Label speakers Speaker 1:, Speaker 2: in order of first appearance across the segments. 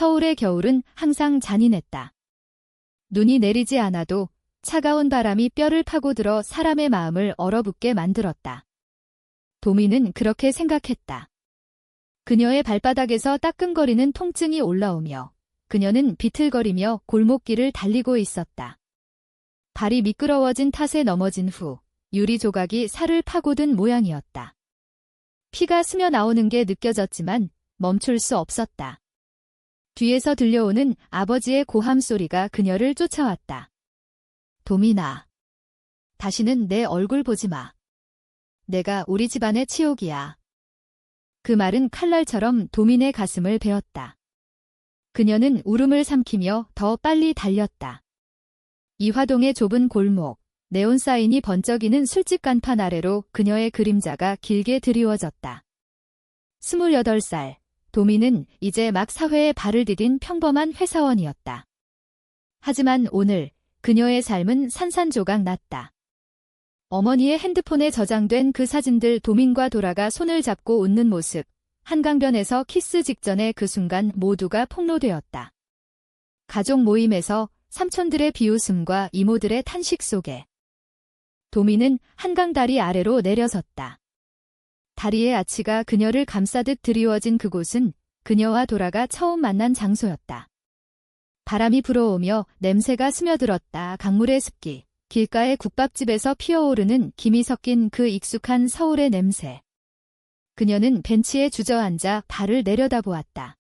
Speaker 1: 서울의 겨울은 항상 잔인했다. 눈이 내리지 않아도 차가운 바람이 뼈를 파고들어 사람의 마음을 얼어붙게 만들었다. 도미는 그렇게 생각했다. 그녀의 발바닥에서 따끔거리는 통증이 올라오며 그녀는 비틀거리며 골목길을 달리고 있었다. 발이 미끄러워진 탓에 넘어진 후 유리 조각이 살을 파고든 모양이었다. 피가 스며나오는 게 느껴졌지만 멈출 수 없었다. 뒤에서 들려오는 아버지의 고함 소리가 그녀를 쫓아왔다. 도미나, 다시는 내 얼굴 보지 마. 내가 우리 집안의 치욕이야. 그 말은 칼날처럼 도민의 가슴을 베었다. 그녀는 울음을 삼키며 더 빨리 달렸다. 이화동의 좁은 골목, 네온 사인이 번쩍이는 술집 간판 아래로 그녀의 그림자가 길게 드리워졌다. 28살, 도미는 이제 막 사회에 발을 디딘 평범한 회사원이었다. 하지만 오늘 그녀의 삶은 산산조각 났다. 어머니의 핸드폰에 저장된 그 사진들, 도민과 도라가 손을 잡고 웃는 모습, 한강변에서 키스 직전의 그 순간 모두가 폭로되었다. 가족 모임에서 삼촌들의 비웃음과 이모들의 탄식 속에 도미는 한강 다리 아래로 내려섰다. 다리의 아치가 그녀를 감싸듯 드리워진 그곳은 그녀와 도라가 처음 만난 장소였다. 바람이 불어오며 냄새가 스며들었다. 강물의 습기, 길가의 국밥집에서 피어오르는 김이 섞인 그 익숙한 서울의 냄새. 그녀는 벤치에 주저앉아 발을 내려다보았다.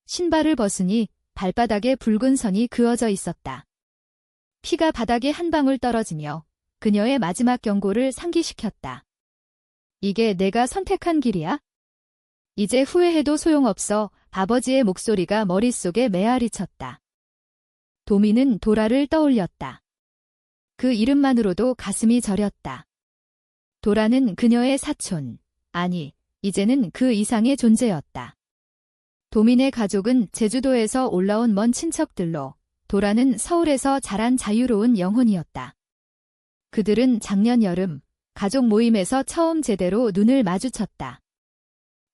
Speaker 1: 신발을 벗으니 발바닥에 붉은 선이 그어져 있었다. 피가 바닥에 한 방울 떨어지며 그녀의 마지막 경고를 상기시켰다. 이게 내가 선택한 길이야? 이제 후회해도 소용없어. 아버지의 목소리가 머릿속에 메아리 쳤다. 도미는 도라를 떠올렸다. 그 이름만으로도 가슴이 저렸다. 도라는 그녀의 사촌, 아니, 이제는 그 이상의 존재였다. 도민의 가족은 제주도에서 올라온 먼 친척들로, 도라는 서울에서 자란 자유로운 영혼이었다. 그들은 작년 여름, 가족 모임에서 처음 제대로 눈을 마주쳤다.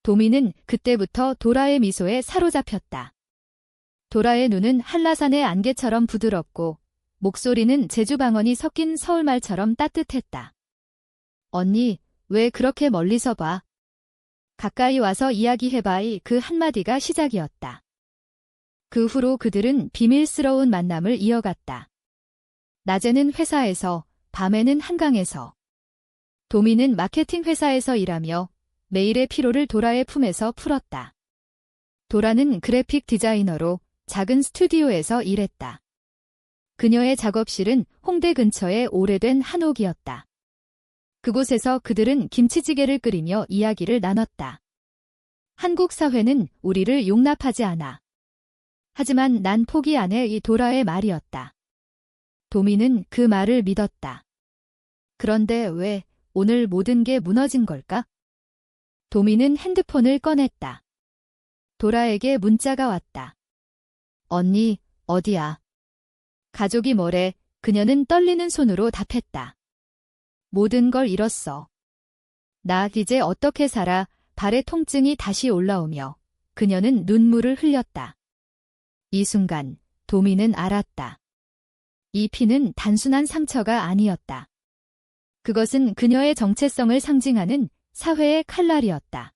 Speaker 1: 도미는 그때부터 도라의 미소에 사로잡혔다. 도라의 눈은 한라산의 안개처럼 부드럽고 목소리는 제주방언이 섞인 서울말처럼 따뜻했다. 언니, 왜 그렇게 멀리서 봐? 가까이 와서 이야기해봐이. 그 한마디가 시작이었다. 그 후로 그들은 비밀스러운 만남을 이어갔다. 낮에는 회사에서, 밤에는 한강에서. 도미는 마케팅 회사에서 일하며 매일의 피로를 도라의 품에서 풀었다. 도라는 그래픽 디자이너로 작은 스튜디오에서 일했다. 그녀의 작업실은 홍대 근처의 오래된 한옥이었다. 그곳에서 그들은 김치찌개를 끓이며 이야기를 나눴다. 한국 사회는 우리를 용납하지 않아. 하지만 난 포기 안 해. 이 도라의 말이었다. 도미는 그 말을 믿었다. 그런데 왜 오늘 모든 게 무너진 걸까? 도미는 핸드폰을 꺼냈다. 도라에게 문자가 왔다. 언니, 어디야? 가족이 뭐래? 그녀는 떨리는 손으로 답했다. 모든 걸 잃었어. 나 이제 어떻게 살아? 발의 통증이 다시 올라오며 그녀는 눈물을 흘렸다. 이 순간 도미는 알았다. 이 피는 단순한 상처가 아니었다. 그것은 그녀의 정체성을 상징하는 사회의 칼날이었다.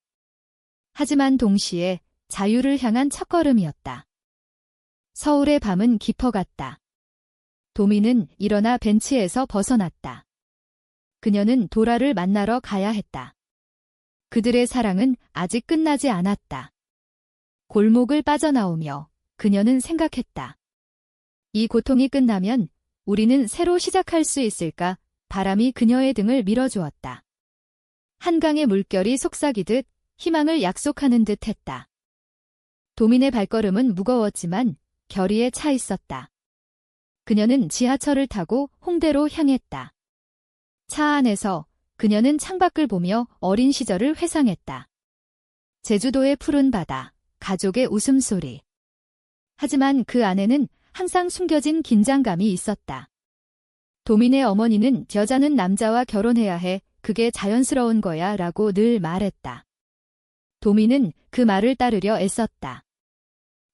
Speaker 1: 하지만 동시에 자유를 향한 첫걸음이었다. 서울의 밤은 깊어갔다. 도미는 일어나 벤치에서 벗어났다. 그녀는 도라를 만나러 가야 했다. 그들의 사랑은 아직 끝나지 않았다. 골목을 빠져나오며 그녀는 생각했다. 이 고통이 끝나면 우리는 새로 시작할 수 있을까? 바람이 그녀의 등을 밀어주었다. 한강의 물결이 속삭이듯 희망을 약속하는 듯 했다. 도민의 발걸음은 무거웠지만 결의에 차 있었다. 그녀는 지하철을 타고 홍대로 향했다. 차 안에서 그녀는 창밖을 보며 어린 시절을 회상했다. 제주도의 푸른 바다, 가족의 웃음소리. 하지만 그 안에는 항상 숨겨진 긴장감이 있었다. 도민의 어머니는 여자는 남자와 결혼해야 해, 그게 자연스러운 거야 라고 늘 말했다. 도민은 그 말을 따르려 애썼다.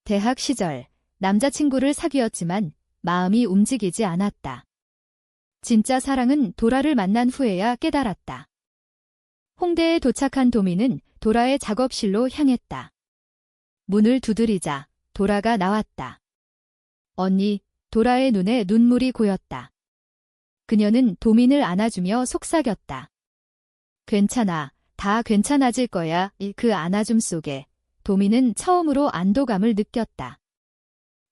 Speaker 1: 대학 시절 남자친구를 사귀었지만 마음이 움직이지 않았다. 진짜 사랑은 도라를 만난 후에야 깨달았다. 홍대에 도착한 도미는 도라의 작업실로 향했다. 문을 두드리자 도라가 나왔다. 언니, 도라의 눈에 눈물이 고였다. 그녀는 도민을 안아주며 속삭였다. 괜찮아, 다 괜찮아질 거야. 그 안아줌 속에 도민은 처음으로 안도감을 느꼈다.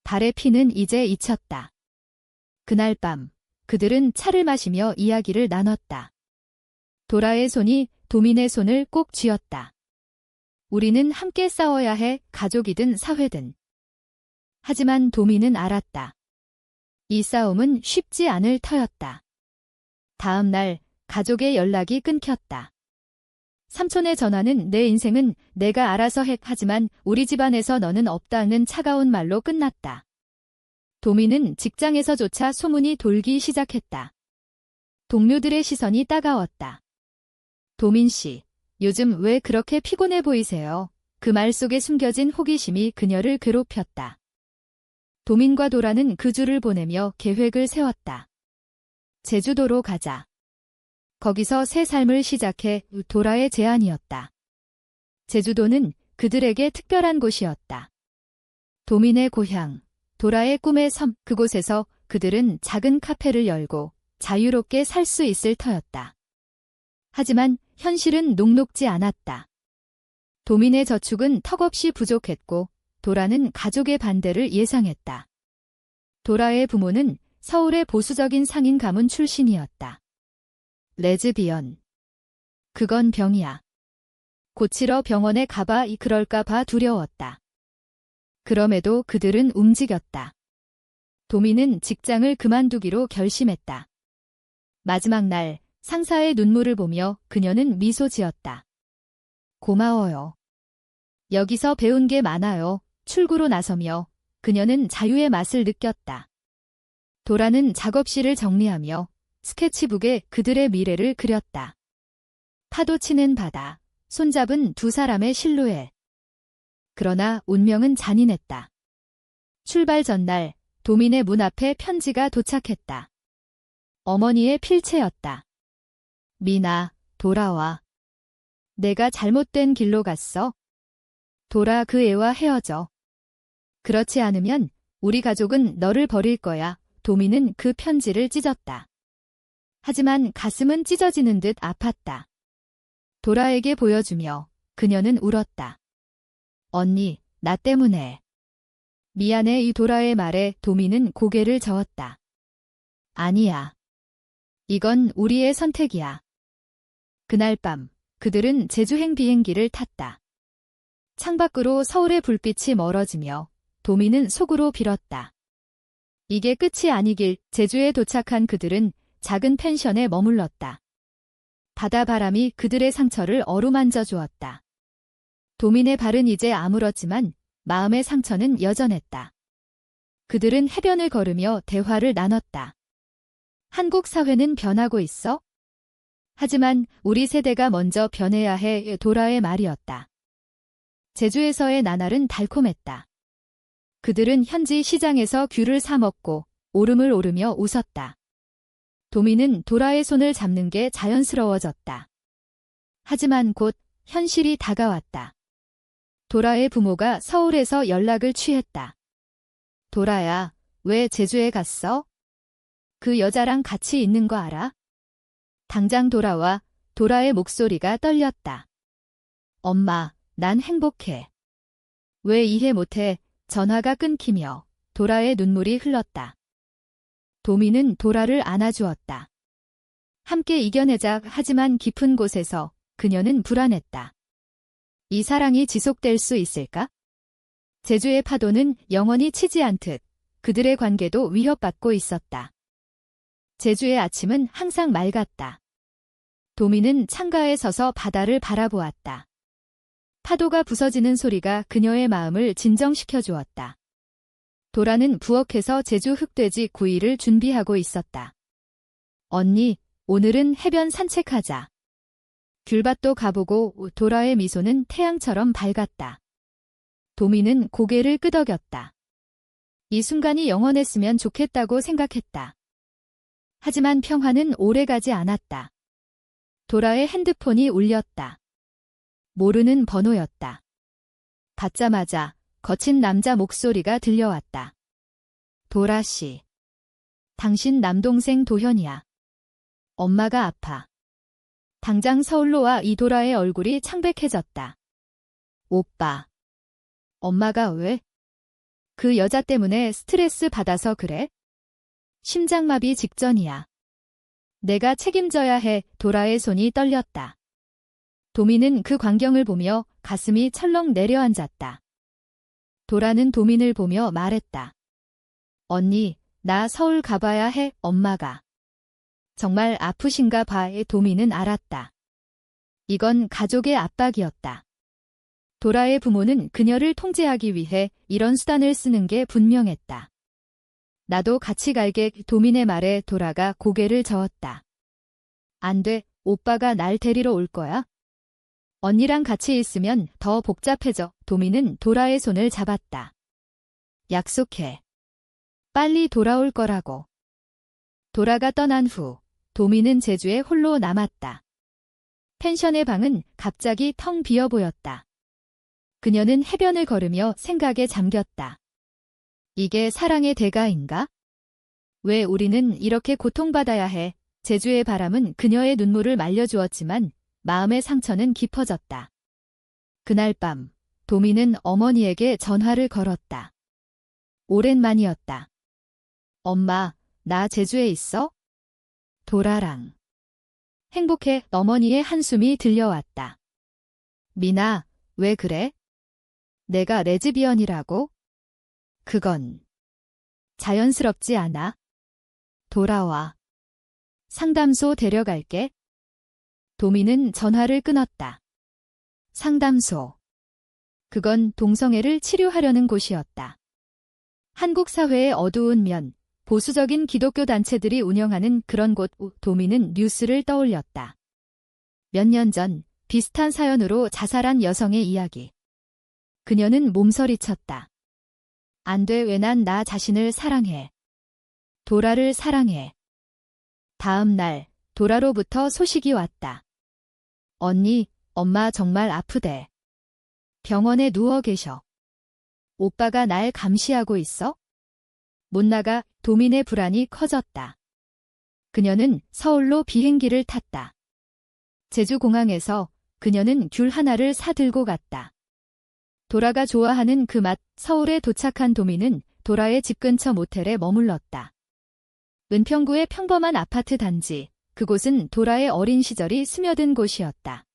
Speaker 1: 발의 피는 이제 잊혔다. 그날 밤 그들은 차를 마시며 이야기를 나눴다. 도라의 손이 도민의 손을 꼭 쥐었다. 우리는 함께 싸워야 해, 가족이든 사회든. 하지만 도민은 알았다. 이 싸움은 쉽지 않을 터였다. 다음 날 가족의 연락이 끊겼다. 삼촌의 전화는 내 인생은 내가 알아서 해, 하지만 우리 집안에서 너는 없다는 차가운 말로 끝났다. 도민은 직장에서조차 소문이 돌기 시작했다. 동료들의 시선이 따가웠다. 도민 씨, 요즘 왜 그렇게 피곤해 보이세요? 그 말 속에 숨겨진 호기심이 그녀를 괴롭혔다. 도민과 도라는 그 주를 보내며 계획을 세웠다. 제주도로 가자. 거기서 새 삶을 시작해. 도라의 제안이었다. 제주도는 그들에게 특별한 곳이었다. 도민의 고향, 도라의 꿈의 섬, 그곳에서 그들은 작은 카페를 열고 자유롭게 살 수 있을 터였다. 하지만 현실은 녹록지 않았다. 도민의 저축은 턱없이 부족했고 도라는 가족의 반대를 예상했다. 도라의 부모는 서울의 보수적인 상인 가문 출신이었다. 레즈비언. 그건 병이야. 고치러 병원에 가봐. 그럴까 봐 두려웠다. 그럼에도 그들은 움직였다. 도민은 직장을 그만두기로 결심했다. 마지막 날 상사의 눈물을 보며 그녀는 미소 지었다. 고마워요. 여기서 배운 게 많아요. 출구로 나서며 그녀는 자유의 맛을 느꼈다. 도라는 작업실을 정리하며 스케치북에 그들의 미래를 그렸다. 파도 치는 바다, 손잡은 두 사람의 실루엣. 그러나 운명은 잔인했다. 출발 전날 도민의 문 앞에 편지가 도착했다. 어머니의 필체였다. 미나, 돌아와. 내가 잘못된 길로 갔어. 도라, 그 애와 헤어져. 그렇지 않으면 우리 가족은 너를 버릴 거야. 도민은 그 편지를 찢었다. 하지만 가슴은 찢어지는 듯 아팠다. 도라에게 보여주며 그녀는 울었다. 언니, 나 때문에. 미안해. 이 도라의 말에 도민은 고개를 저었다. 아니야. 이건 우리의 선택이야. 그날 밤 그들은 제주행 비행기를 탔다. 창밖으로 서울의 불빛이 멀어지며 도민은 속으로 빌었다. 이게 끝이 아니길. 제주에 도착한 그들은 작은 펜션에 머물렀다. 바다바람이 그들의 상처를 어루만져 주었다. 도민의 발은 이제 아물었지만 마음의 상처는 여전했다. 그들은 해변을 걸으며 대화를 나눴다. 한국 사회는 변하고 있어? 하지만 우리 세대가 먼저 변해야 해. 도라의 말이었다. 제주에서의 나날은 달콤했다. 그들은 현지 시장에서 귤을 사 먹고 오름을 오르며 웃었다. 도민은 도라의 손을 잡는 게 자연스러워졌다. 하지만 곧 현실이 다가왔다. 도라의 부모가 서울에서 연락을 취했다. 도라야, 왜 제주에 갔어? 그 여자랑 같이 있는 거 알아? 당장 돌아와. 도라의 목소리가 떨렸다. 엄마, 난 행복해. 왜 이해 못해? 전화가 끊기며 도라의 눈물이 흘렀다. 도민은 도라를 안아주었다. 함께 이겨내자. 하지만 깊은 곳에서 그녀는 불안했다. 이 사랑이 지속될 수 있을까? 제주의 파도는 영원히 치지 않듯 그들의 관계도 위협받고 있었다. 제주의 아침은 항상 맑았다. 도민은 창가에 서서 바다를 바라보았다. 파도가 부서지는 소리가 그녀의 마음을 진정시켜 주었다. 도라는 부엌에서 제주 흑돼지 구이를 준비하고 있었다. 언니, 오늘은 해변 산책하자. 귤밭도 가보고. 도라의 미소는 태양처럼 밝았다. 도미는 고개를 끄덕였다. 이 순간이 영원했으면 좋겠다고 생각했다. 하지만 평화는 오래가지 않았다. 도라의 핸드폰이 울렸다. 모르는 번호였다. 받자마자 거친 남자 목소리가 들려왔다. 도라 씨. 당신 남동생 도현이야. 엄마가 아파. 당장 서울로 와. 이도라의 얼굴이 창백해졌다. 오빠. 엄마가 왜? 그 여자 때문에 스트레스 받아서 그래? 심장마비 직전이야. 내가 책임져야 해. 도라의 손이 떨렸다. 도민은 그 광경을 보며 가슴이 철렁 내려앉았다. 도라는 도민을 보며 말했다. 언니, 나 서울 가봐야 해. 엄마가. 정말 아프신가 봐. 도민은 알았다. 이건 가족의 압박이었다. 도라의 부모는 그녀를 통제하기 위해 이런 수단을 쓰는 게 분명했다. 나도 같이 갈게. 도민의 말에 도라가 고개를 저었다. 안 돼. 오빠가 날 데리러 올 거야? 언니랑 같이 있으면 더 복잡해져. 도민은 도라의 손을 잡았다. 약속해. 빨리 돌아올 거라고. 도라가 떠난 후 도민은 제주에 홀로 남았다. 펜션의 방은 갑자기 텅 비어 보였다. 그녀는 해변을 걸으며 생각에 잠겼다. 이게 사랑의 대가인가? 왜 우리는 이렇게 고통받아야 해? 제주의 바람은 그녀의 눈물을 말려주었지만 마음의 상처는 깊어졌다. 그날 밤 도민은 어머니에게 전화를 걸었다. 오랜만이었다. 엄마, 나 제주에 있어? 도라랑. 행복해. 어머니의 한숨이 들려왔다. 미나, 왜 그래? 내가 레즈비언이라고? 그건 자연스럽지 않아. 돌아와. 상담소 데려갈게. 도민은 전화를 끊었다. 상담소. 그건 동성애를 치료하려는 곳이었다. 한국 사회의 어두운 면, 보수적인 기독교 단체들이 운영하는 그런 곳. 도민은 뉴스를 떠올렸다. 몇 년 전 비슷한 사연으로 자살한 여성의 이야기. 그녀는 몸서리쳤다. 안 돼. 왜 난 나 자신을 사랑해. 도라를 사랑해. 다음 날 도라로부터 소식이 왔다. 언니, 엄마 정말 아프대. 병원에 누워 계셔. 오빠가 날 감시하고 있어? 못 나가. 도민의 불안이 커졌다. 그녀는 서울로 비행기를 탔다. 제주공항에서 그녀는 귤 하나를 사들고 갔다. 도라가 좋아하는 그 맛. 서울에 도착한 도민은 도라의 집 근처 모텔에 머물렀다. 은평구의 평범한 아파트 단지. 그곳은 도라의 어린 시절이 스며든 곳이었다.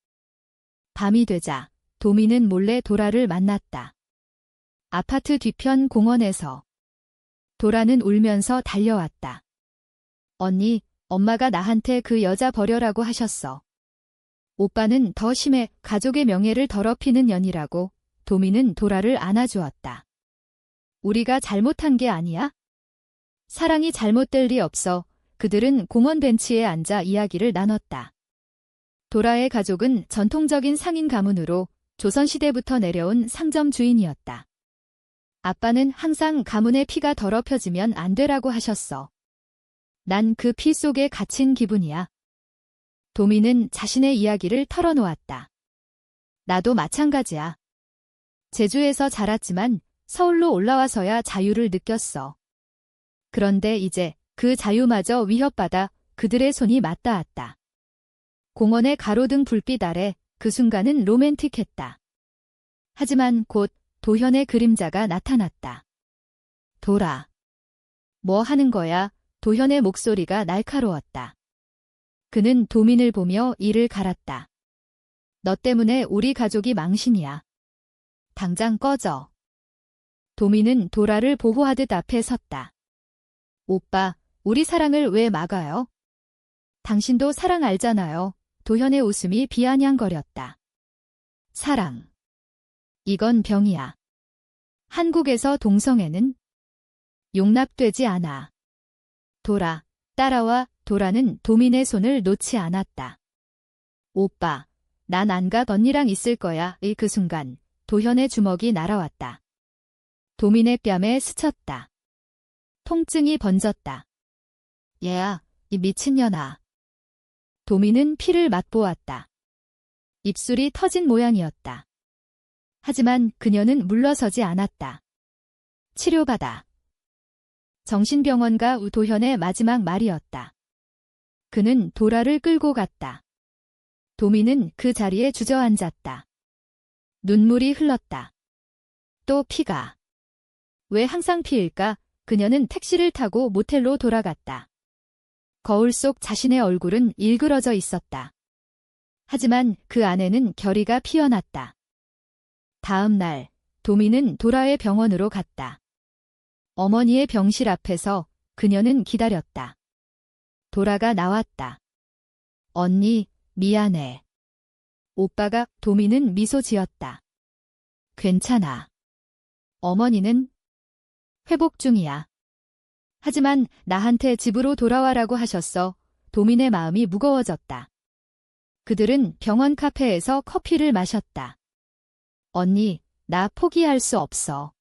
Speaker 1: 밤이 되자 도민은 몰래 도라를 만났다. 아파트 뒤편 공원에서. 도라는 울면서 달려왔다. 언니, 엄마가 나한테 그 여자 버려라고 하셨어. 오빠는 더 심해. 가족의 명예를 더럽히는 년이라고. 도민은 도라를 안아주었다. 우리가 잘못한 게 아니야? 사랑이 잘못될 리 없어. 그들은 공원 벤치에 앉아 이야기를 나눴다. 도라의 가족은 전통적인 상인 가문으로 조선시대부터 내려온 상점 주인이었다. 아빠는 항상 가문의 피가 더럽혀지면 안 되라고 하셨어. 난 그 피 속에 갇힌 기분이야. 도민은 자신의 이야기를 털어놓았다. 나도 마찬가지야. 제주에서 자랐지만 서울로 올라와서야 자유를 느꼈어. 그런데 이제 그 자유마저 위협받아 그들의 손이 맞닿았다. 공원의 가로등 불빛 아래 그 순간은 로맨틱했다. 하지만 곧 도현의 그림자가 나타났다. 도라. 뭐 하는 거야? 도현의 목소리가 날카로웠다. 그는 도민을 보며 이를 갈았다. 너 때문에 우리 가족이 망신이야. 당장 꺼져. 도민은 도라를 보호하듯 앞에 섰다. 오빠, 우리 사랑을 왜 막아요? 당신도 사랑 알잖아요. 도현의 웃음이 비아냥거렸다. 사랑. 이건 병이야. 한국에서 동성애는 용납되지 않아. 도라, 따라와. 도라는 도민의 손을 놓지 않았다. 오빠, 난 안 가. 언니랑 있을 거야. 그 순간 도현의 주먹이 날아왔다. 도민의 뺨에 스쳤다. 통증이 번졌다. 얘야, 이 미친년아. 도민은 피를 맛보았다. 입술이 터진 모양이었다. 하지만 그녀는 물러서지 않았다. 치료받아. 정신병원 가 도현의 마지막 말이었다. 그는 도라를 끌고 갔다. 도민은 그 자리에 주저앉았다. 눈물이 흘렀다. 또 피가. 왜 항상 피일까? 그녀는 택시를 타고 모텔로 돌아갔다. 거울 속 자신의 얼굴은 일그러져 있었다. 하지만 그 안에는 결의가 피어났다. 다음 날, 도민은 도라의 병원으로 갔다. 어머니의 병실 앞에서 그녀는 기다렸다. 도라가 나왔다. 언니, 미안해. 오빠가. 도민은 미소 지었다. 괜찮아. 어머니는 회복 중이야. 하지만 나한테 집으로 돌아와라고 하셨어. 도민의 마음이 무거워졌다. 그들은 병원 카페에서 커피를 마셨다. 언니, 나 포기할 수 없어.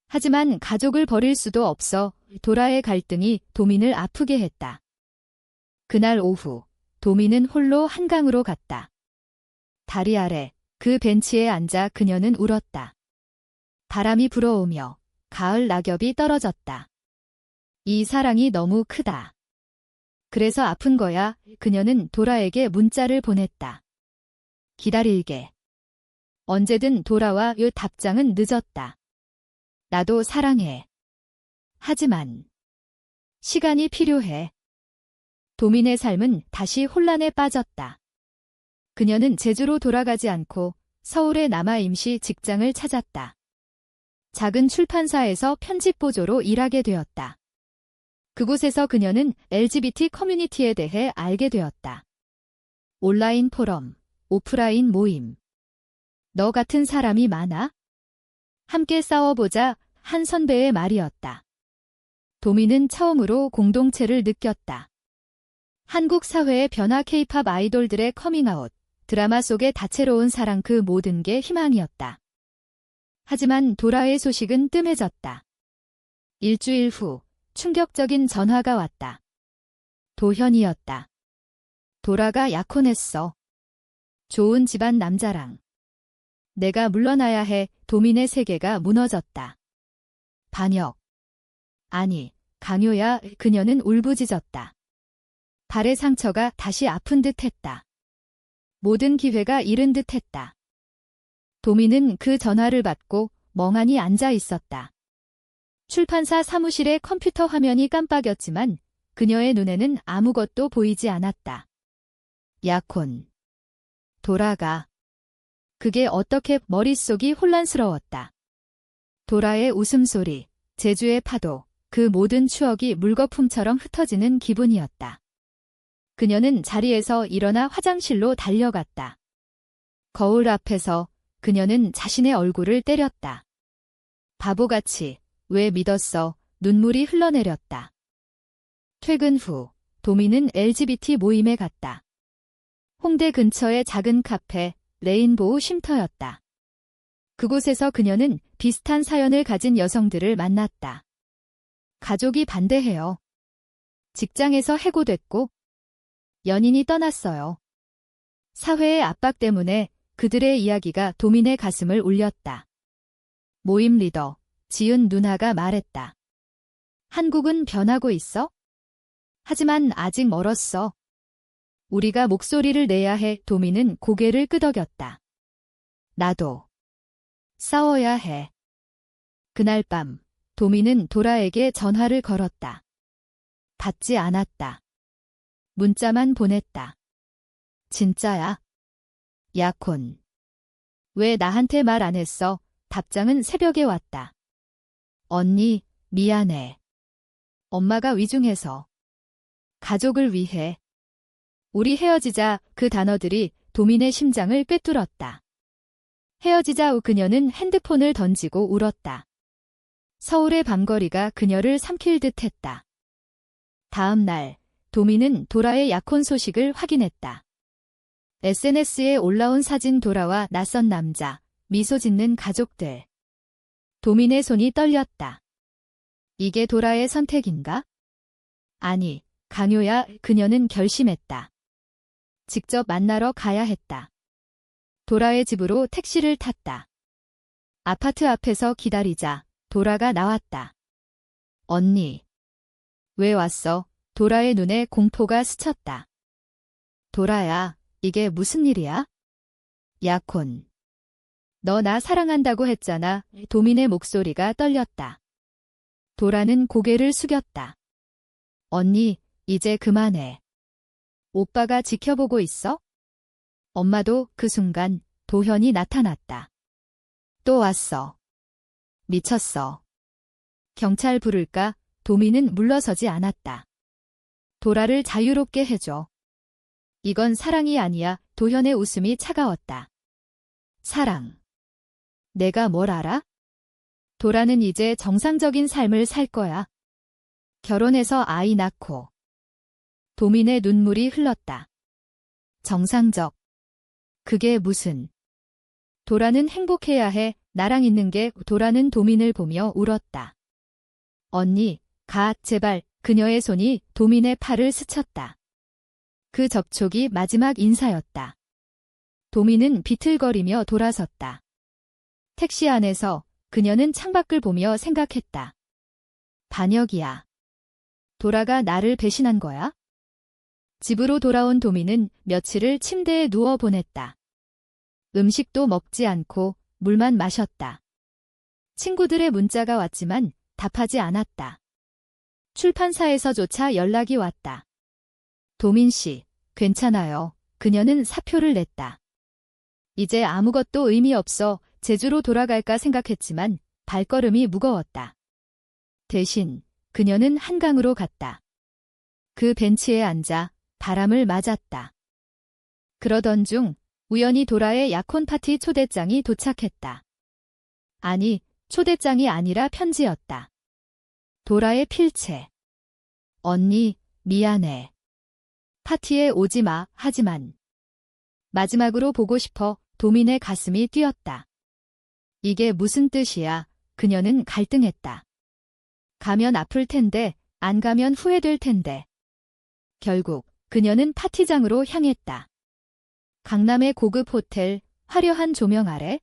Speaker 1: 하지만 가족을 버릴 수도 없어. 도라의 갈등이 도민을 아프게 했다. 그날 오후, 도민은 홀로 한강으로 갔다. 다리 아래 그 벤치에 앉아 그녀는 울었다. 바람이 불어오며 가을 낙엽이 떨어졌다. 이 사랑이 너무 크다. 그래서 아픈 거야. 그녀는 도라에게 문자를 보냈다. 기다릴게. 언제든 돌아와. 요 답장은 늦었다. 나도 사랑해. 하지만 시간이 필요해. 도민의 삶은 다시 혼란에 빠졌다. 그녀는 제주로 돌아가지 않고 서울에 남아 임시 직장을 찾았다. 작은 출판사에서 편집보조로 일하게 되었다. 그곳에서 그녀는 LGBT 커뮤니티에 대해 알게 되었다. 온라인 포럼, 오프라인 모임. 너 같은 사람이 많아? 함께 싸워보자. 한 선배의 말이었다. 도민은 처음으로 공동체를 느꼈다. 한국 사회의 변화. K-팝 아이돌들의 커밍아웃, 드라마 속의 다채로운 사랑, 그 모든 게 희망이었다. 하지만 도라의 소식은 뜸해졌다. 일주일 후 충격적인 전화가 왔다. 도현이었다. 도라가 약혼했어. 좋은 집안 남자랑. 내가 물러나야 해. 도민의 세계가 무너졌다. 반역. 아니, 강요야. 그녀는 울부짖었다. 발의 상처가 다시 아픈 듯했다. 모든 기회가 잃은 듯했다. 도민은 그 전화를 받고 멍하니 앉아 있었다. 출판사 사무실의 컴퓨터 화면이 깜빡였지만 그녀의 눈에는 아무것도 보이지 않았다. 약혼. 도라가. 그게 어떻게. 머릿속이 혼란스러웠다. 도라의 웃음소리, 제주의 파도, 그 모든 추억이 물거품처럼 흩어지는 기분이었다. 그녀는 자리에서 일어나 화장실로 달려갔다. 거울 앞에서 그녀는 자신의 얼굴을 때렸다. 바보같이. 왜 믿었어? 눈물이 흘러내렸다. 퇴근 후 도민은 LGBT 모임에 갔다. 홍대 근처의 작은 카페, 레인보우 쉼터였다. 그곳에서 그녀는 비슷한 사연을 가진 여성들을 만났다. 가족이 반대해요. 직장에서 해고됐고 연인이 떠났어요. 사회의 압박 때문에. 그들의 이야기가 도민의 가슴을 울렸다. 모임 리더, 지은 누나가 말했다. 한국은 변하고 있어? 하지만 아직 멀었어. 우리가 목소리를 내야 해. 도민은 고개를 끄덕였다. 나도. 싸워야 해. 그날 밤, 도민은 도라에게 전화를 걸었다. 받지 않았다. 문자만 보냈다. 진짜야? 약혼. 왜 나한테 말 안 했어? 답장은 새벽에 왔다. 언니, 미안해. 엄마가 위중해서. 가족을 위해. 우리 헤어지자. 그 단어들이 도민의 심장을 꿰뚫었다. 헤어지자. 후 그녀는 핸드폰을 던지고 울었다. 서울의 밤거리가 그녀를 삼킬 듯했다. 다음 날, 도민은 도라의 약혼 소식을 확인했다. SNS에 올라온 사진. 도라와 낯선 남자, 미소 짓는 가족들. 도민의 손이 떨렸다. 이게 도라의 선택인가? 아니, 강요야. 그녀는 결심했다. 직접 만나러 가야 했다. 도라의 집으로 택시를 탔다. 아파트 앞에서 기다리자 도라가 나왔다. 언니. 왜 왔어? 도라의 눈에 공포가 스쳤다. 도라야, 이게 무슨 일이야? 약혼. 너 나 사랑한다고 했잖아. 도민의 목소리가 떨렸다. 도라는 고개를 숙였다. 언니, 이제 그만해. 오빠가 지켜보고 있어? 엄마도 그 순간 도현이 나타났다. 또 왔어. 미쳤어. 경찰 부를까? 도민은 물러서지 않았다. 도라를 자유롭게 해줘. 이건 사랑이 아니야. 도현의 웃음이 차가웠다. 사랑. 내가 뭘 알아? 도라는 이제 정상적인 삶을 살 거야. 결혼해서 아이 낳고. 도민의 눈물이 흘렀다. 정상적. 그게 무슨. 도라는 행복해야 해. 나랑 있는 게. 도라는 도민을 보며 울었다. 언니, 가, 제발. 그녀의 손이 도민의 팔을 스쳤다. 그 접촉이 마지막 인사였다. 도민은 비틀거리며 돌아섰다. 택시 안에서 그녀는 창밖을 보며 생각했다. 반역이야. 도라가 나를 배신한 거야? 집으로 돌아온 도민은 며칠을 침대에 누워 보냈다. 음식도 먹지 않고 물만 마셨다. 친구들의 문자가 왔지만 답하지 않았다. 출판사에서조차 연락이 왔다. 도민 씨, 괜찮아요. 그녀는 사표를 냈다. 이제 아무것도 의미 없어. 제주로 돌아갈까 생각했지만 발걸음이 무거웠다. 대신 그녀는 한강으로 갔다. 그 벤치에 앉아 바람을 맞았다. 그러던 중 우연히 도라의 약혼 파티 초대장이 도착했다. 아니, 초대장이 아니라 편지였다. 도라의 필체. 언니, 미안해. 파티에 오지 마. 하지만 마지막으로 보고 싶어. 도민의 가슴이 뛰었다. 이게 무슨 뜻이야? 그녀는 갈등했다. 가면 아플 텐데, 안 가면 후회될 텐데. 결국 그녀는 파티장으로 향했다. 강남의 고급 호텔, 화려한 조명 아래.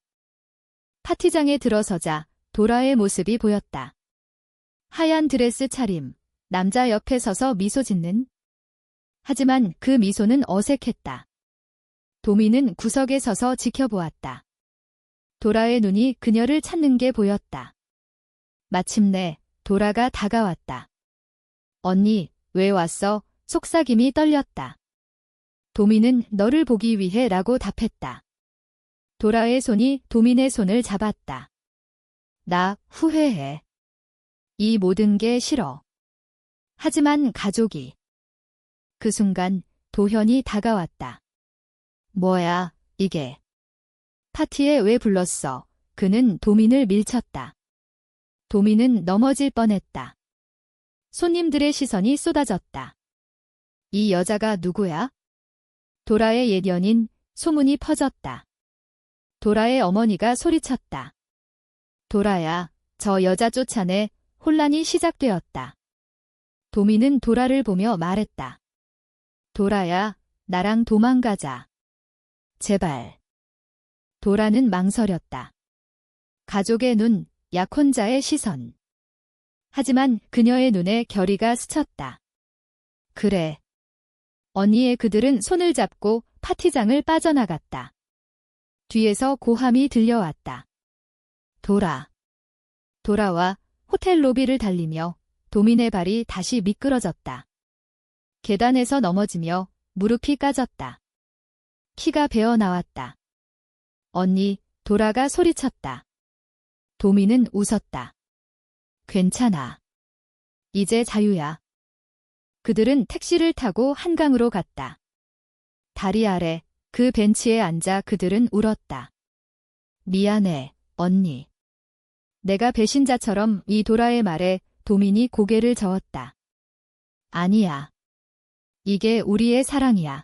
Speaker 1: 파티장에 들어서자 도라의 모습이 보였다. 하얀 드레스 차림, 남자 옆에 서서 미소 짓는. 하지만 그 미소는 어색했다. 도민은 구석에 서서 지켜보았다. 도라의 눈이 그녀를 찾는 게 보였다. 마침내 도라가 다가왔다. 언니, 왜 왔어? 속삭임이 떨렸다. 도민은 너를 보기 위해 라고 답했다. 도라의 손이 도민의 손을 잡았다. 나 후회해. 이 모든 게 싫어. 하지만 가족이. 그 순간 도현이 다가왔다. 뭐야, 이게. 파티에 왜 불렀어? 그는 도민을 밀쳤다. 도민은 넘어질 뻔했다. 손님들의 시선이 쏟아졌다. 이 여자가 누구야? 도라의 옛 연인. 소문이 퍼졌다. 도라의 어머니가 소리쳤다. 도라야, 저 여자 쫓아내. 혼란이 시작되었다. 도민은 도라를 보며 말했다. 도라야, 나랑 도망가자. 제발. 도라는 망설였다. 가족의 눈, 약혼자의 시선. 하지만 그녀의 눈에 결의가 스쳤다. 그래. 언니의 그들은 손을 잡고 파티장을 빠져나갔다. 뒤에서 고함이 들려왔다. 도라. 도라와 호텔 로비를 달리며 도민의 발이 다시 미끄러졌다. 계단에서 넘어지며 무릎이 까졌다. 키가 베어 나왔다. 언니, 도라가 소리쳤다. 도민은 웃었다. 괜찮아. 이제 자유야. 그들은 택시를 타고 한강으로 갔다. 다리 아래 그 벤치에 앉아 그들은 울었다. 미안해, 언니. 내가 배신자처럼. 이 도라의 말에 도민이 고개를 저었다. 아니야. 이게 우리의 사랑이야.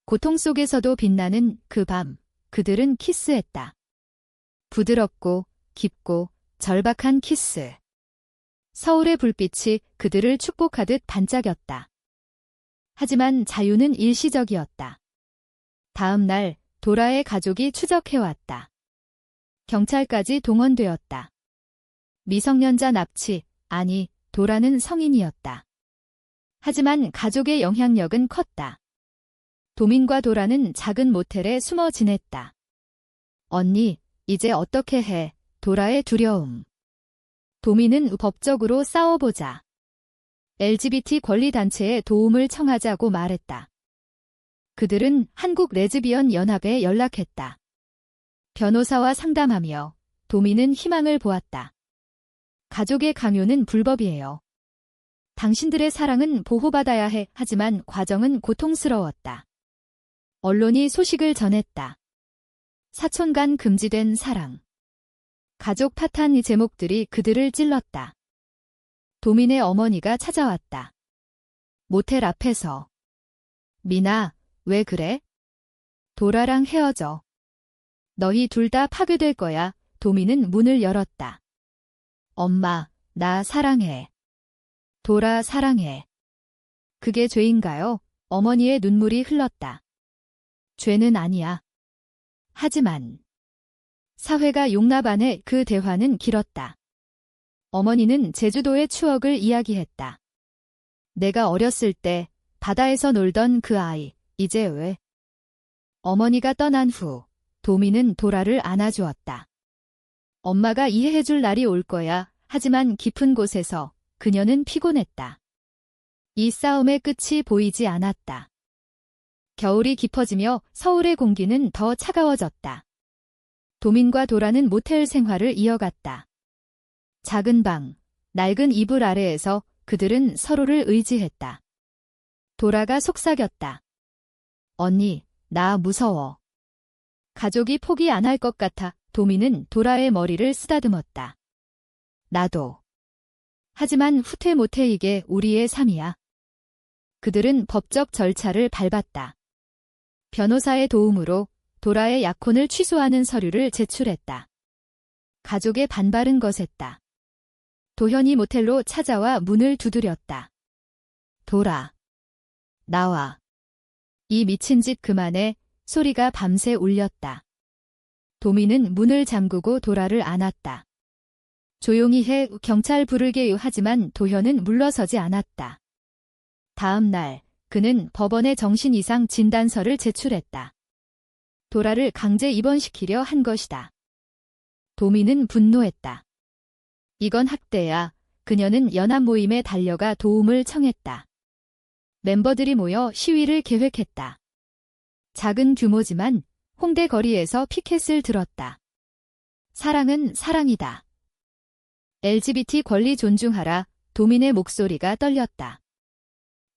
Speaker 1: 고통 속에서도 빛나는 그 밤, 그들은 키스했다. 부드럽고 깊고 절박한 키스. 서울의 불빛이 그들을 축복하듯 반짝였다. 하지만 자유는 일시적이었다. 다음 날 도라의 가족이 추적해왔다. 경찰까지 동원되었다. 미성년자 납치, 아니, 도라는 성인이었다. 하지만 가족의 영향력은 컸다. 도민과 도라는 작은 모텔에 숨어 지냈다. 언니, 이제 어떻게 해? 도라의 두려움. 도민은 법적으로 싸워보자. LGBT 권리단체에 도움을 청하자고 말했다. 그들은 한국 레즈비언 연합에 연락했다. 변호사와 상담하며 도민은 희망을 보았다. 가족의 강요는 불법이에요. 당신들의 사랑은 보호받아야 해. 하지만 과정은 고통스러웠다. 언론이 소식을 전했다. 사촌 간 금지된 사랑. 가족 탓한 제목들이 그들을 찔렀다. 도민의 어머니가 찾아왔다. 모텔 앞에서. 미나, 왜 그래? 도라랑 헤어져. 너희 둘 다 파괴될 거야. 도민은 문을 열었다. 엄마, 나 사랑해. 도라 사랑해. 그게 죄인가요? 어머니의 눈물이 흘렀다. 죄는 아니야. 하지만 사회가 용납 안 해. 그 대화는 길었다. 어머니는 제주도의 추억을 이야기했다. 내가 어렸을 때 바다에서 놀던 그 아이, 이제 왜? 어머니가 떠난 후 도민은 도라를 안아주었다. 엄마가 이해해줄 날이 올 거야. 하지만 깊은 곳에서 그녀는 피곤했다. 이 싸움의 끝이 보이지 않았다. 겨울이 깊어지며 서울의 공기는 더 차가워졌다. 도민과 도라는 모텔 생활을 이어갔다. 작은 방, 낡은 이불 아래에서 그들은 서로를 의지했다. 도라가 속삭였다. 언니, 나 무서워. 가족이 포기 안 할 것 같아. 도민은 도라의 머리를 쓰다듬었다. 나도. 하지만 후퇴 못해. 이게 우리의 삶이야. 그들은 법적 절차를 밟았다. 변호사의 도움으로 도라의 약혼을 취소하는 서류를 제출했다. 가족의 반발은 거셌다. 도현이 모텔로 찾아와 문을 두드렸다. 도라. 나와. 이 미친 짓 그만해. 소리가 밤새 울렸다. 도민은 문을 잠그고 도라를 안았다. 조용히 해. 경찰 부르게요. 하지만 도현은 물러서지 않았다. 다음 날 그는 법원에 정신 이상 진단서를 제출했다. 도라를 강제 입원시키려 한 것이다. 도민은 분노했다. 이건 학대야. 그녀는 연합 모임에 달려가 도움을 청했다. 멤버들이 모여 시위를 계획했다. 작은 규모지만 홍대 거리에서 피켓을 들었다. 사랑은 사랑이다. LGBT 권리 존중하라. 도민의 목소리가 떨렸다.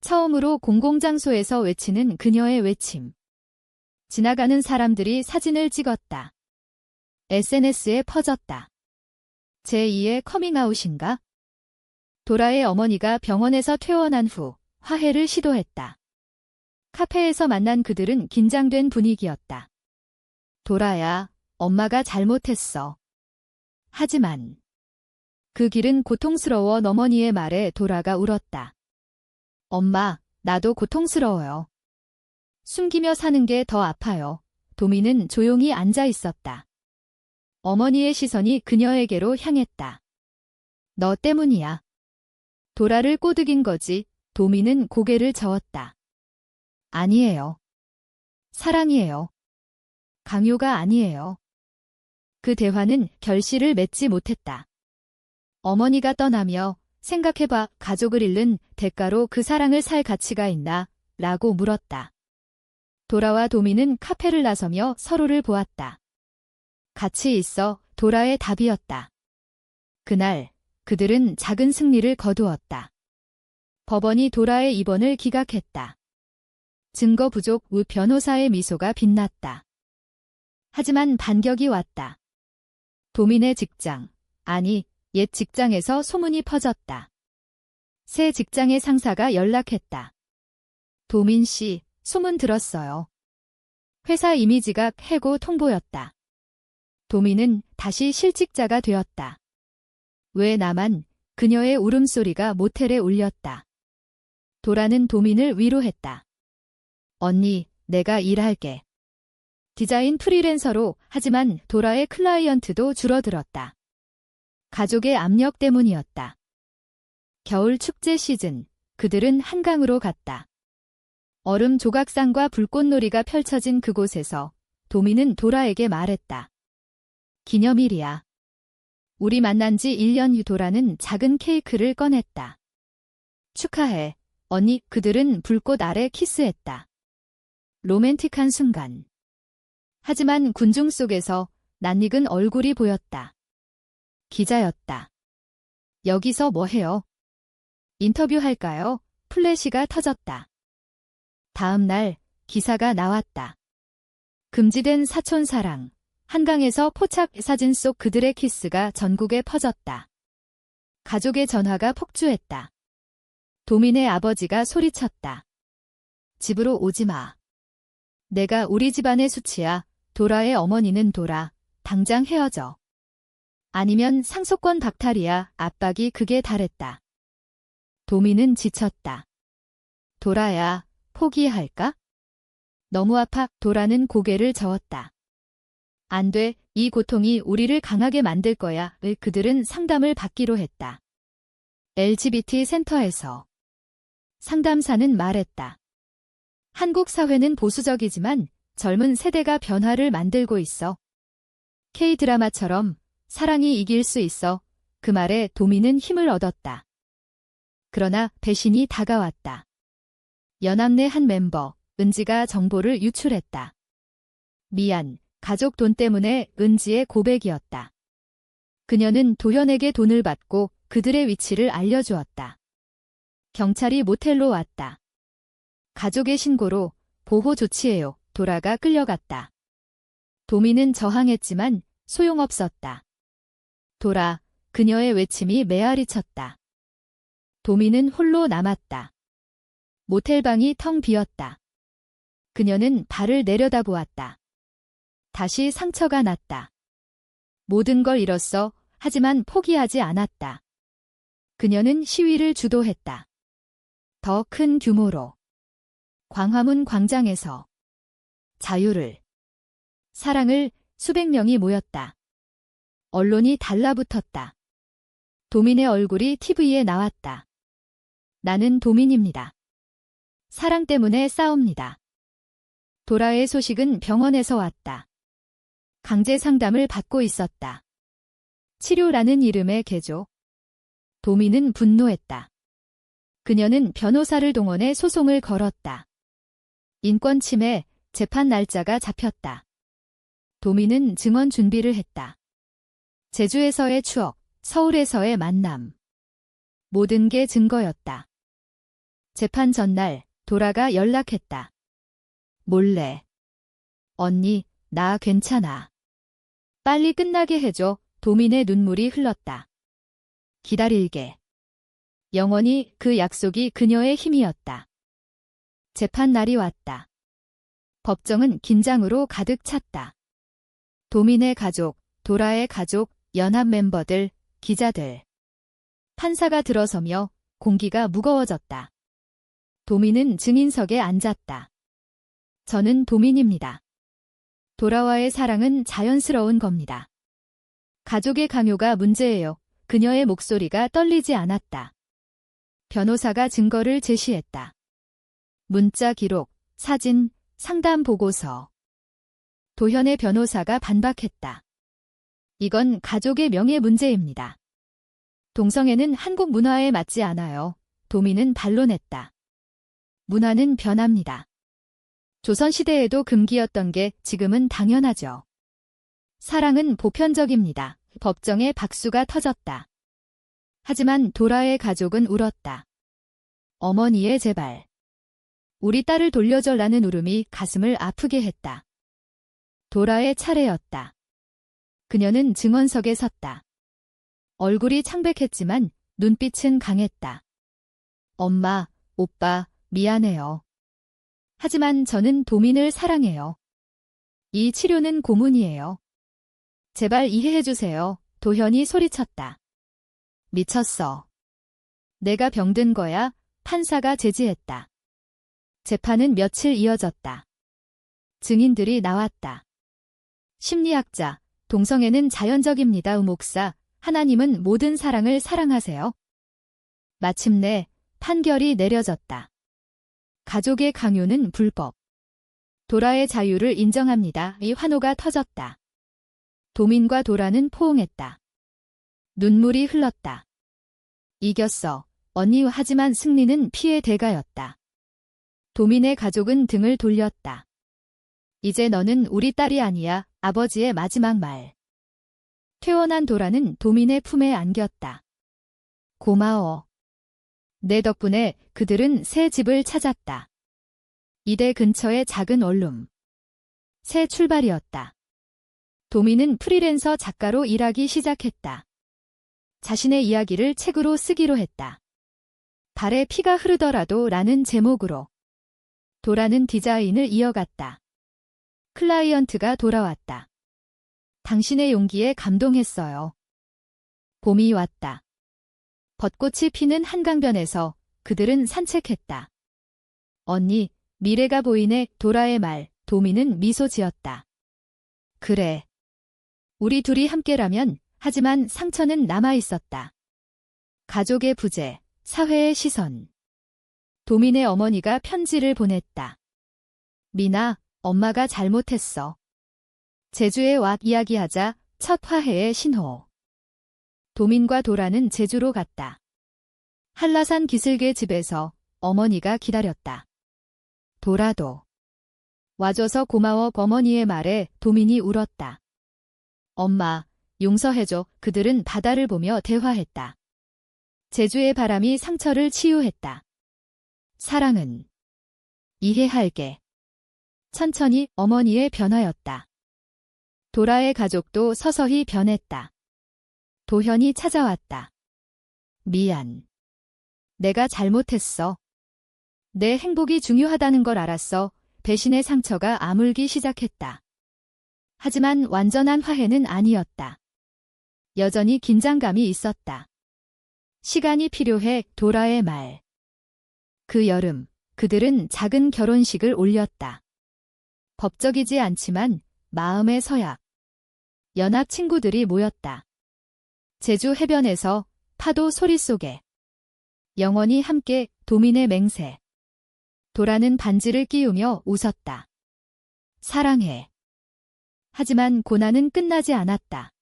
Speaker 1: 처음으로 공공장소에서 외치는 그녀의 외침. 지나가는 사람들이 사진을 찍었다. SNS에 퍼졌다. 제2의 커밍아웃인가? 도라의 어머니가 병원에서 퇴원한 후 화해를 시도했다. 카페에서 만난 그들은 긴장된 분위기였다. 도라야, 엄마가 잘못했어. 하지만 그 길은 고통스러워. 어머니의 말에 도라가 울었다. 엄마, 나도 고통스러워요. 숨기며 사는 게 더 아파요. 도민은 조용히 앉아 있었다. 어머니의 시선이 그녀에게로 향했다. 너 때문이야. 도라를 꼬드긴 거지. 도민은 고개를 저었다. 아니에요. 사랑이에요. 강요가 아니에요. 그 대화는 결실을 맺지 못했다. 어머니가 떠나며 생각해봐. 가족을 잃는 대가로 그 사랑을 살 가치가 있나? 라고 물었다. 도라와 도민은 카페를 나서며 서로를 보았다. 같이 있어. 도라의 답이었다. 그날 그들은 작은 승리를 거두었다. 법원이 도라의 입원을 기각했다. 증거 부족. 우 변호사의 미소가 빛났다. 하지만 반격이 왔다. 도민의 직장, 아니 옛 직장에서 소문이 퍼졌다. 새 직장의 상사가 연락했다. 도민 씨, 소문 들었어요. 회사 이미지가 해고 통보였다. 도미는 다시 실직자가 되었다. 왜 나만? 그녀의 울음소리가 모텔에 울렸다. 도라는 도민을 위로했다. 언니, 내가 일할게. 디자인 프리랜서로 하지만 도라의 클라이언트도 줄어들었다. 가족의 압력 때문이었다. 겨울 축제 시즌, 그들은 한강으로 갔다. 얼음 조각상과 불꽃놀이가 펼쳐진 그곳에서 도미는 도라에게 말했다. 기념일이야. 우리 만난 지 1년 후. 도라는 작은 케이크를 꺼냈다. 축하해. 언니. 그들은 불꽃 아래 키스했다. 로맨틱한 순간. 하지만 군중 속에서 낯익은 얼굴이 보였다. 기자였다. 여기서 뭐 해요? 인터뷰할까요? 플래시가 터졌다. 다음 날 기사가 나왔다. 금지된 사촌사랑. 한강에서 포착 사진 속 그들의 키스가 전국에 퍼졌다. 가족의 전화가 폭주했다. 도민의 아버지가 소리쳤다. 집으로 오지 마. 내가 우리 집안의 수치야. 도라의 어머니는 도라. 당장 헤어져. 아니면 상속권 박탈이야. 압박이 극에 달했다. 도민은 지쳤다. 도라야, 포기할까? 너무 아파. 도라는 고개를 저었다. 안 돼. 이 고통이 우리를 강하게 만들 거야. 그들은 상담을 받기로 했다. LGBT 센터에서. 상담사는 말했다. 한국 사회는 보수적이지만 젊은 세대가 변화를 만들고 있어. K-드라마처럼 사랑이 이길 수 있어. 그 말에 도민은 힘을 얻었다. 그러나 배신이 다가왔다. 연합내 한 멤버, 은지가 정보를 유출했다. 미안, 가족 돈 때문에. 은지의 고백이었다. 그녀는 도현에게 돈을 받고 그들의 위치를 알려주었다. 경찰이 모텔로 왔다. 가족의 신고로 보호 조치해요. 도라가 끌려갔다. 도민은 저항했지만 소용없었다. 도라, 그녀의 외침이 메아리 쳤다. 도민은 홀로 남았다. 모텔방이 텅 비었다. 그녀는 발을 내려다보았다. 다시 상처가 났다. 모든 걸 잃었어. 하지만 포기하지 않았다. 그녀는 시위를 주도했다. 더 큰 규모로. 광화문 광장에서. 자유를. 사랑을. 수백 명이 모였다. 언론이 달라붙었다. 도민의 얼굴이 TV에 나왔다. 나는 도민입니다. 사랑 때문에 싸웁니다. 도라의 소식은 병원에서 왔다. 강제 상담을 받고 있었다. 치료라는 이름의 개조. 도민은 분노했다. 그녀는 변호사를 동원해 소송을 걸었다. 인권 침해, 재판 날짜가 잡혔다. 도민은 증언 준비를 했다. 제주에서의 추억, 서울에서의 만남. 모든 게 증거였다. 재판 전날, 도라가 연락했다. 몰래. 언니, 나 괜찮아. 빨리 끝나게 해줘. 도민의 눈물이 흘렀다. 기다릴게. 영원히. 그 약속이 그녀의 힘이었다. 재판 날이 왔다. 법정은 긴장으로 가득 찼다. 도민의 가족, 도라의 가족, 연합 멤버들, 기자들. 판사가 들어서며 공기가 무거워졌다. 도민은 증인석에 앉았다. 저는 도민입니다. 도라와의 사랑은 자연스러운 겁니다. 가족의 강요가 문제예요. 그녀의 목소리가 떨리지 않았다. 변호사가 증거를 제시했다. 문자 기록, 사진, 상담 보고서. 도현의 변호사가 반박했다. 이건 가족의 명예 문제입니다. 동성애는 한국 문화에 맞지 않아요. 도민은 반론했다. 문화는 변합니다. 조선시대에도 금기였던 게 지금은 당연하죠. 사랑은 보편적입니다. 법정에 박수가 터졌다. 하지만 도라의 가족은 울었다. 어머니의 제발. 우리 딸을 돌려줘라는 울음이 가슴을 아프게 했다. 도라의 차례였다. 그녀는 증언석에 섰다. 얼굴이 창백했지만 눈빛은 강했다. 엄마, 오빠, 미안해요. 하지만 저는 도민을 사랑해요. 이 치료는 고문이에요. 제발 이해해주세요. 도현이 소리쳤다. 미쳤어. 내가 병든 거야? 판사가 제지했다. 재판은 며칠 이어졌다. 증인들이 나왔다. 심리학자, 동성애는 자연적입니다. 목사, 하나님은 모든 사랑을 사랑하세요. 마침내 판결이 내려졌다. 가족의 강요는 불법. 도라의 자유를 인정합니다. 이 환호가 터졌다. 도민과 도라는 포옹했다. 눈물이 흘렀다. 이겼어. 언니. 하지만 승리는 피의 대가였다. 도민의 가족은 등을 돌렸다. 이제 너는 우리 딸이 아니야. 아버지의 마지막 말. 퇴원한 도라는 도민의 품에 안겼다. 고마워. 내 덕분에 그들은 새 집을 찾았다. 이대 근처의 작은 원룸. 새 출발이었다. 도민은 프리랜서 작가로 일하기 시작했다. 자신의 이야기를 책으로 쓰기로 했다. 발에 피가 흐르더라도 라는 제목으로. 도라는 디자인을 이어갔다. 클라이언트가 돌아왔다. 당신의 용기에 감동했어요. 봄이 왔다. 벚꽃이 피는 한강변에서 그들은 산책했다. 언니, 미래가 보이네. 도라의 말. 도민은 미소 지었다. 그래. 우리 둘이 함께라면. 하지만 상처는 남아있었다. 가족의 부재, 사회의 시선. 도민의 어머니가 편지를 보냈다. 미나, 엄마가 잘못했어. 제주에 와 이야기하자. 첫 화해의 신호. 도민과 도라는 제주로 갔다. 한라산 기슭의 집에서 어머니가 기다렸다. 도라도. 와줘서 고마워. 어머니의 말에 도민이 울었다. 엄마, 용서해줘. 그들은 바다를 보며 대화했다. 제주의 바람이 상처를 치유했다. 사랑은 이해할게. 천천히 어머니의 변화였다. 도라의 가족도 서서히 변했다. 도현이 찾아왔다. 미안. 내가 잘못했어. 내 행복이 중요하다는 걸 알았어. 배신의 상처가 아물기 시작했다. 하지만 완전한 화해는 아니었다. 여전히 긴장감이 있었다. 시간이 필요해. 도라의 말. 그 여름, 그들은 작은 결혼식을 올렸다. 법적이지 않지만 마음의 서약. 연합 친구들이 모였다. 제주 해변에서 파도 소리 속에. 영원히 함께. 도민의 맹세. 도라는 반지를 끼우며 웃었다. 사랑해. 하지만 고난은 끝나지 않았다.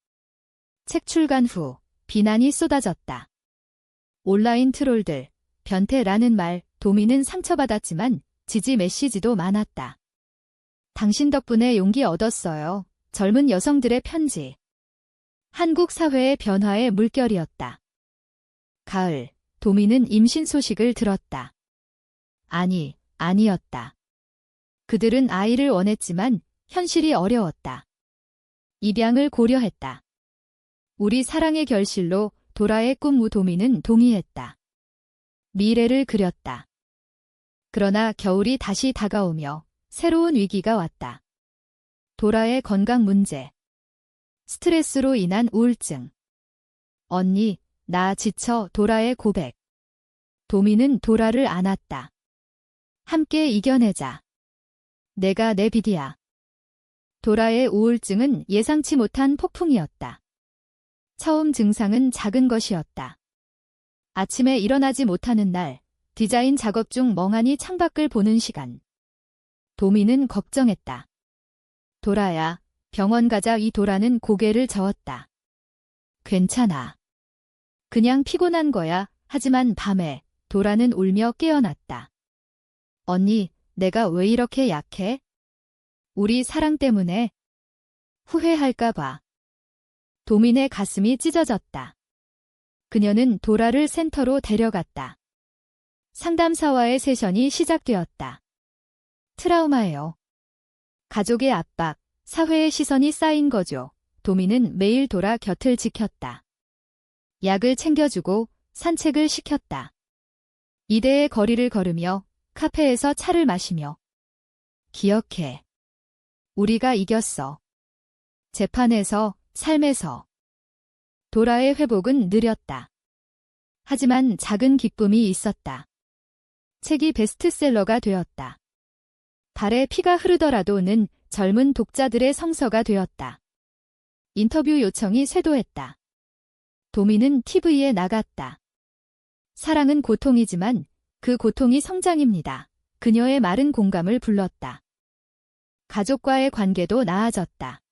Speaker 1: 책 출간 후 비난이 쏟아졌다. 온라인 트롤들, 변태라는 말. 도민은 상처받았지만 지지 메시지도 많았다. 당신 덕분에 용기 얻었어요. 젊은 여성들의 편지. 한국 사회의 변화의 물결이었다. 가을, 도민은 임신 소식을 들었다. 아니었다. 그들은 아이를 원했지만 현실이 어려웠다. 입양을 고려했다. 우리 사랑의 결실로. 도라의 꿈. 도민은 동의했다. 미래를 그렸다. 그러나 겨울이 다시 다가오며 새로운 위기가 왔다. 도라의 건강 문제. 스트레스로 인한 우울증. 언니, 나 지쳐. 도라의 고백. 도민은 도라를 안았다. 함께 이겨내자. 내가 내 비디야. 도라의 우울증은 예상치 못한 폭풍이었다. 처음 증상은 작은 것이었다. 아침에 일어나지 못하는 날, 디자인 작업 중 멍하니 창밖을 보는 시간. 도민은 걱정했다. 도라야, 병원 가자. 이 도라는 고개를 저었다. 괜찮아. 그냥 피곤한 거야. 하지만 밤에 도라는 울며 깨어났다. 언니, 내가 왜 이렇게 약해? 우리 사랑 때문에. 후회할까 봐. 도민의 가슴이 찢어졌다. 그녀는 도라를 센터로 데려갔다. 상담사와의 세션이 시작되었다. 트라우마예요. 가족의 압박, 사회의 시선이 쌓인 거죠. 도민은 매일 도라 곁을 지켰다. 약을 챙겨주고 산책을 시켰다. 이대의 거리를 걸으며 카페에서 차를 마시며. 기억해. 우리가 이겼어. 재판에서 삶에서. 도라의 회복은 느렸다. 하지만 작은 기쁨이 있었다. 책이 베스트셀러가 되었다. 발에 피가 흐르더라도는 젊은 독자들의 성서가 되었다. 인터뷰 요청이 쇄도했다. 도미는 TV에 나갔다. 사랑은 고통이지만 그 고통이 성장입니다. 그녀의 마른 공감을 불렀다. 가족과의 관계도 나아졌다.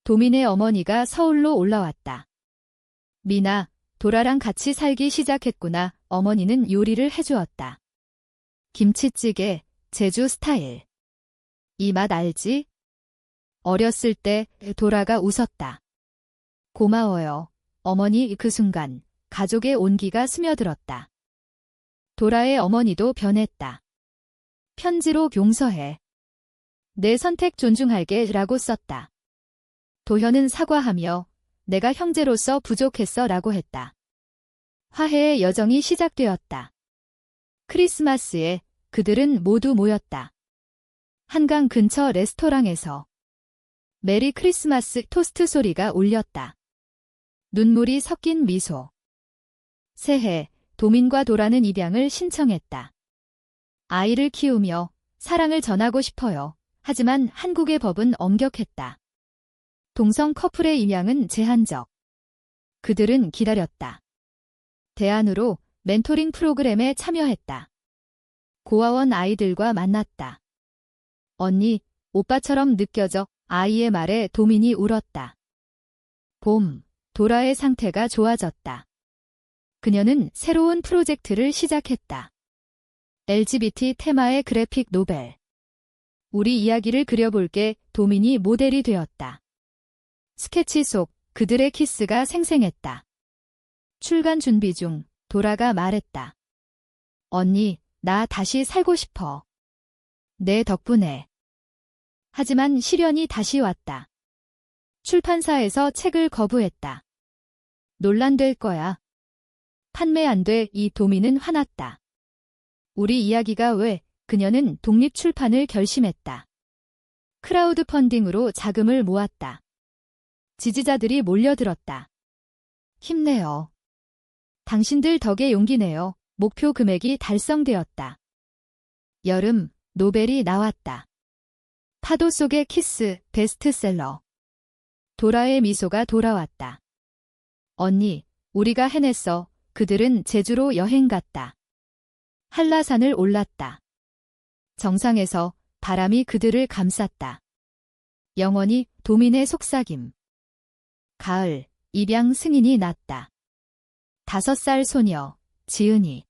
Speaker 1: 도민의 어머니가 서울로 올라왔다. 미나, 도라랑 같이 살기 시작했구나. 어머니는 요리를 해주었다. 김치찌개, 제주 스타일. 이 맛 알지? 어렸을 때 도라가 웃었다. 고마워요. 어머니. 그 순간 가족의 온기가 스며들었다. 도라의 어머니도 변했다. 편지로 용서해. 내 선택 존중할게 라고 썼다. 도현은 사과하며 내가 형제로서 부족했어 라고 했다. 화해의 여정이 시작되었다. 크리스마스에 그들은 모두 모였다. 한강 근처 레스토랑에서 메리 크리스마스 토스트 소리가 울렸다. 눈물이 섞인 미소. 새해, 도민과 도라는 입양을 신청했다. 아이를 키우며 사랑을 전하고 싶어요. 하지만 한국의 법은 엄격했다. 동성 커플의 입양은 제한적. 그들은 기다렸다. 대안으로 멘토링 프로그램에 참여했다. 고아원 아이들과 만났다. 언니, 오빠처럼 느껴져. 아이의 말에 도민이 울었다. 봄, 도라의 상태가 좋아졌다. 그녀는 새로운 프로젝트를 시작했다. LGBT 테마의 그래픽 노벨. 우리 이야기를 그려볼게. 도민이 모델이 되었다. 스케치 속 그들의 키스가 생생했다. 출간 준비 중 도라가 말했다. 언니, 나 다시 살고 싶어. 내 덕분에. 하지만 시련이 다시 왔다. 출판사에서 책을 거부했다. 논란될 거야. 판매 안 돼. 이 도민은 화났다. 우리 이야기가 왜? 그녀는 독립출판을 결심했다. 크라우드 펀딩으로 자금을 모았다. 지지자들이 몰려들었다. 힘내요. 당신들 덕에 용기 내요. 목표 금액이 달성되었다. 여름, 노벨이 나왔다. 파도 속의 키스, 베스트셀러. 도라의 미소가 돌아왔다. 언니, 우리가 해냈어. 그들은 제주로 여행 갔다. 한라산을 올랐다. 정상에서 바람이 그들을 감쌌다. 영원히 도민의 속삭임. 가을, 입양 승인이 났다. 5살 소녀, 지은이.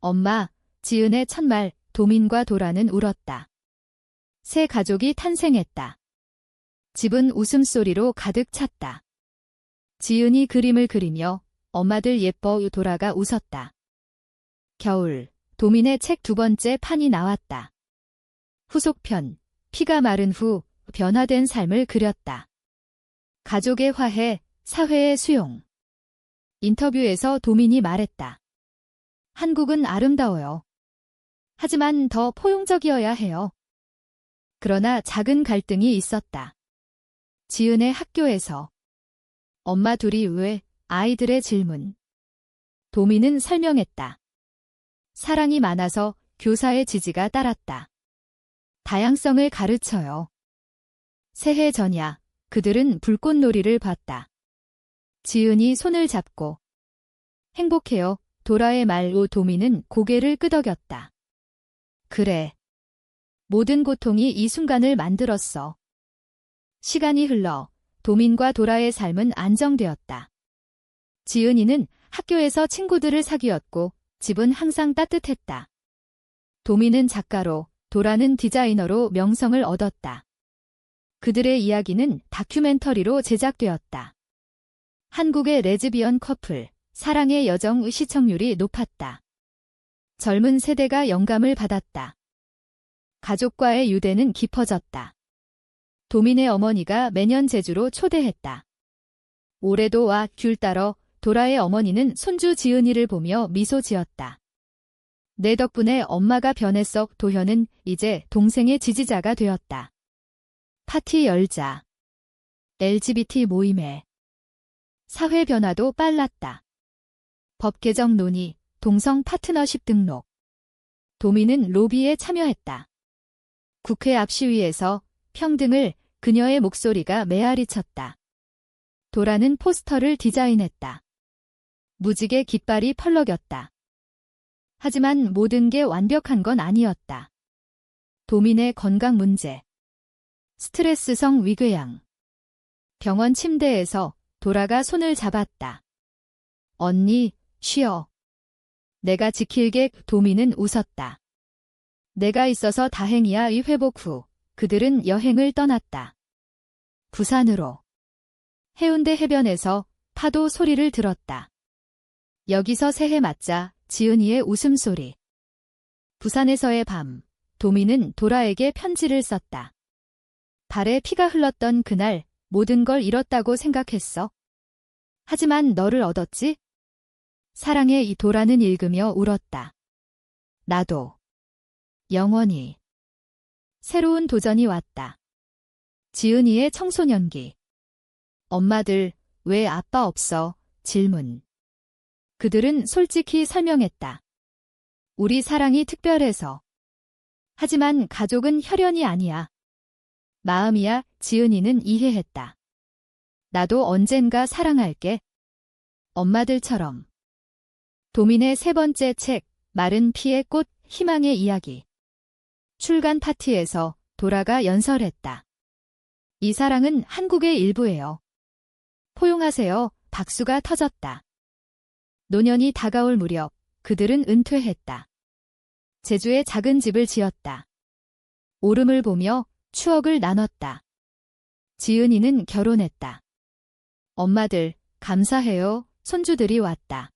Speaker 1: 엄마, 지은의 첫말, 도민과 도라는 울었다. 새 가족이 탄생했다. 집은 웃음소리로 가득 찼다. 지은이 그림을 그리며 엄마들 예뻐. 도라가 웃었다. 겨울, 도민의 책 2번째 판이 나왔다. 후속편, 피가 마른 후 변화된 삶을 그렸다. 가족의 화해, 사회의 수용. 인터뷰에서 도민이 말했다. 한국은 아름다워요. 하지만 더 포용적이어야 해요. 그러나 작은 갈등이 있었다. 지은의 학교에서. 엄마 둘이 왜? 아이들의 질문. 도민은 설명했다. 사랑이 많아서 교사의 지지가 따랐다. 다양성을 가르쳐요. 새해 전야, 그들은 불꽃놀이를 봤다. 지은이 손을 잡고. 행복해요. 도라의 말로 도민은 고개를 끄덕였다. 그래. 모든 고통이 이 순간을 만들었어. 시간이 흘러 도민과 도라의 삶은 안정되었다. 지은이는 학교에서 친구들을 사귀었고 집은 항상 따뜻했다. 도민은 작가로, 도라는 디자이너로 명성을 얻었다. 그들의 이야기는 다큐멘터리로 제작되었다. 한국의 레즈비언 커플, 사랑의 여정 시청률이 높았다. 젊은 세대가 영감을 받았다. 가족과의 유대는 깊어졌다. 도민의 어머니가 매년 제주로 초대했다. 올해도 와. 귤 따러. 도라의 어머니는 손주 지은이를 보며 미소 지었다. 내 덕분에 엄마가 변했어. 도현은 이제 동생의 지지자가 되었다. 파티 열자. LGBT 모임에 사회 변화도 빨랐다. 법 개정 논의, 동성 파트너십 등록. 도미는 로비에 참여했다. 국회 앞 시위에서 평등을 그녀의 목소리가 메아리쳤다. 도라는 포스터를 디자인했다. 무지개 깃발이 펄럭였다. 하지만 모든 게 완벽한 건 아니었다. 도민의 건강 문제, 스트레스성 위궤양. 병원 침대에서 도라가 손을 잡았다. 언니, 쉬어. 내가 지킬게. 도민은 웃었다. 내가 있어서 다행이야. 이 회복 후 그들은 여행을 떠났다. 부산으로. 해운대 해변에서 파도 소리를 들었다. 여기서 새해 맞자. 지은이의 웃음소리. 부산에서의 밤, 도미는 도라에게 편지를 썼다. 발에 피가 흘렀던 그날 모든 걸 잃었다고 생각했어. 하지만 너를 얻었지? 사랑해. 이 도라는 읽으며 울었다. 나도. 영원히. 새로운 도전이 왔다. 지은이의 청소년기. 엄마들, 왜 아빠 없어? 질문. 그들은 솔직히 설명했다. 우리 사랑이 특별해서. 하지만 가족은 혈연이 아니야. 마음이야. 지은이는 이해했다. 나도 언젠가 사랑할게. 엄마들처럼. 도민의 세 번째 책, 마른 피의 꽃, 희망의 이야기. 출간 파티에서 도라가 연설했다. 이 사랑은 한국의 일부예요. 포용하세요. 박수가 터졌다. 노년이 다가올 무렵 그들은 은퇴했다. 제주에 작은 집을 지었다. 오름을 보며 추억을 나눴다. 지은이는 결혼했다. 엄마들, 감사해요. 손주들이 왔다.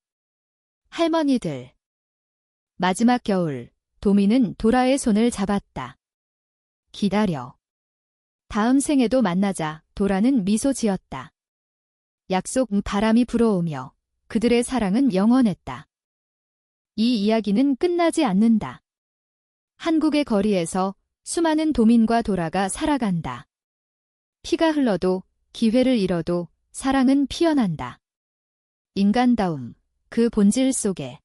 Speaker 1: 할머니들. 마지막 겨울, 도미는 도라의 손을 잡았다. 기다려. 다음 생에도 만나자. 도라는 미소 지었다. 약속. 바람이 불어오며 그들의 사랑은 영원했다. 이 이야기는 끝나지 않는다. 한국의 거리에서 수많은 도민과 도라가 살아간다. 피가 흘러도, 기회를 잃어도 사랑은 피어난다. 인간다움, 그 본질 속에.